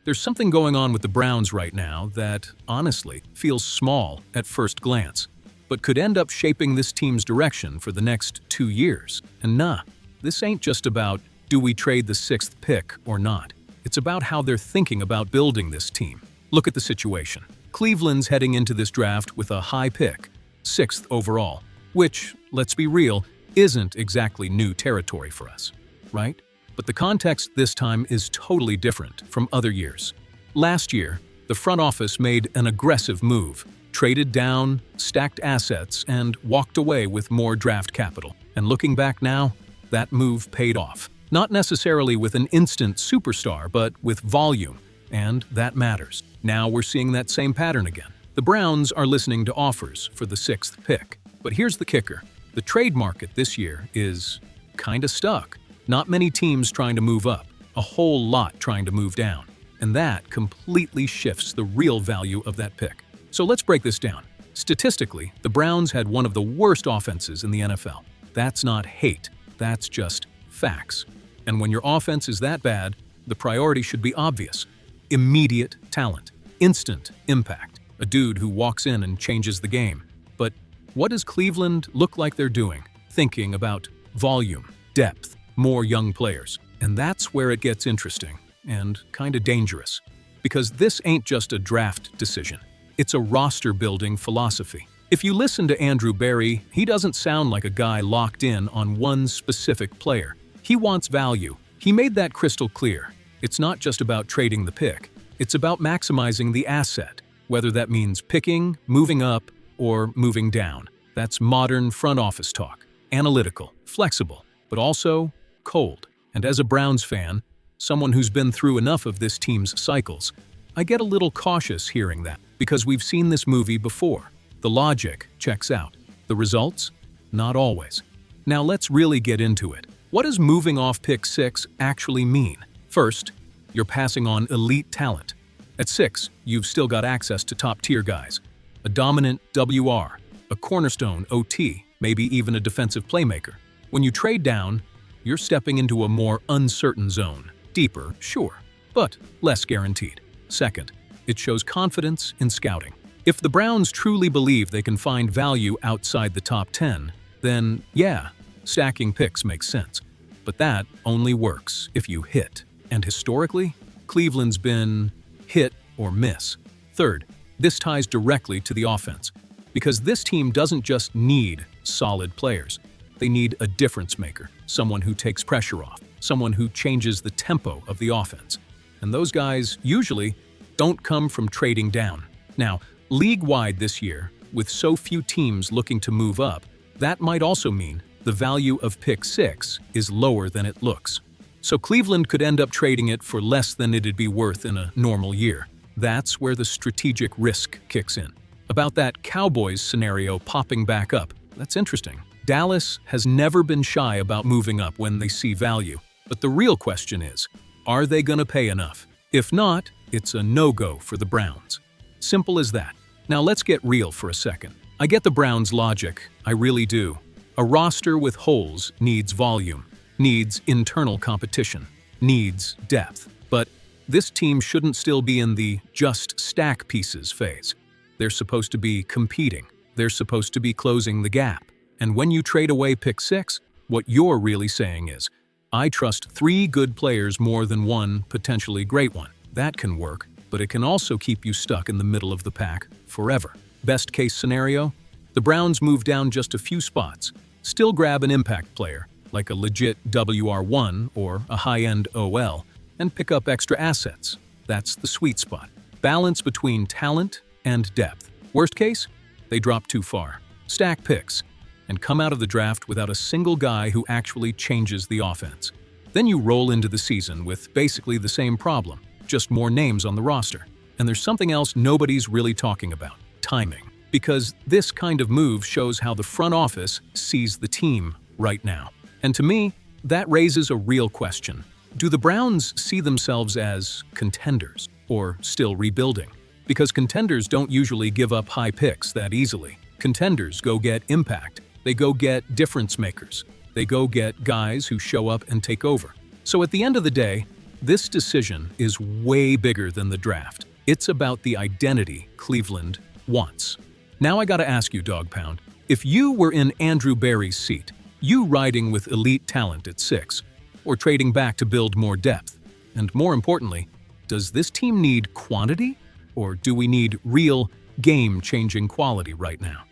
There's something going on with the Browns right now that, honestly, feels small at first glance, but could end up shaping this team's direction for the next 2 years. And this ain't just about do we trade the sixth pick or not. It's about how they're thinking about building this team. Look at the situation. Cleveland's heading into this draft with a high pick, 6th overall, which, let's be real, isn't exactly new territory for us, right? But the context this time is totally different from other years. Last year, the front office made an aggressive move, traded down, stacked assets, and walked away with more draft capital. And looking back now, that move paid off. Not necessarily with an instant superstar, but with volume, and that matters. Now we're seeing that same pattern again. The Browns are listening to offers for the 6th pick. But here's the kicker. The trade market this year is kinda stuck. Not many teams trying to move up, a whole lot trying to move down. And that completely shifts the real value of that pick. So let's break this down. Statistically, the Browns had one of the worst offenses in the NFL. That's not hate, that's just facts. And when your offense is that bad, the priority should be obvious. Immediate talent, instant impact, a dude who walks in and changes the game. But what does Cleveland look like they're doing? Thinking about volume, depth, more young players. And that's where it gets interesting and kinda dangerous. Because this ain't just a draft decision. It's a roster-building philosophy. If you listen to Andrew Berry, he doesn't sound like a guy locked in on one specific player. He wants value. He made that crystal clear. It's not just about trading the pick. It's about maximizing the asset, whether that means picking, moving up, or moving down. That's modern front office talk. Analytical, flexible, but also cold. And as a Browns fan, someone who's been through enough of this team's cycles, I get a little cautious hearing that, because we've seen this movie before. The logic checks out. The results? Not always. Now let's really get into it. What does moving off pick 6 actually mean? First, you're passing on elite talent. At 6, you've still got access to top-tier guys. A dominant WR, a cornerstone OT, maybe even a defensive playmaker. When you trade down, you're stepping into a more uncertain zone. Deeper, sure, but less guaranteed. Second, it shows confidence in scouting. If the Browns truly believe they can find value outside the top 10, then yeah, stacking picks makes sense. But that only works if you hit. And historically, Cleveland's been hit or miss. Third, this ties directly to the offense. Because this team doesn't just need solid players. They need a difference maker, someone who takes pressure off, someone who changes the tempo of the offense. And those guys usually don't come from trading down. Now, league-wide this year, with so few teams looking to move up, that might also mean the value of pick 6 is lower than it looks. So Cleveland could end up trading it for less than it'd be worth in a normal year. That's where the strategic risk kicks in. About that Cowboys scenario popping back up, that's interesting. Dallas has never been shy about moving up when they see value. But the real question is, are they going to pay enough? If not, it's a no-go for the Browns. Simple as that. Now let's get real for a second. I get the Browns' logic, I really do. A roster with holes needs volume, needs internal competition, needs depth. But this team shouldn't still be in the just stack pieces phase. They're supposed to be competing. They're supposed to be closing the gap. And when you trade away pick 6, what you're really saying is, I trust 3 good players more than one potentially great one. That can work, but it can also keep you stuck in the middle of the pack forever. Best case scenario? The Browns move down just a few spots, still grab an impact player, like a legit WR1 or a high-end OL, and pick up extra assets. That's the sweet spot. Balance between talent and depth. Worst case? They drop too far. Stack picks, and come out of the draft without a single guy who actually changes the offense. Then you roll into the season with basically the same problem, just more names on the roster. And there's something else nobody's really talking about: timing. Because this kind of move shows how the front office sees the team right now. And to me, that raises a real question. Do the Browns see themselves as contenders, or still rebuilding? Because contenders don't usually give up high picks that easily. Contenders go get impact. They go get difference makers. They go get guys who show up and take over. So at the end of the day, This decision is way bigger than the draft. It's about the identity Cleveland wants. Now I gotta ask you, Dog Pound, if you were in Andrew Barry's seat, you riding with elite talent at 6, or trading back to build more depth? And more importantly, does this team need quantity, or do we need real, game-changing quality right now?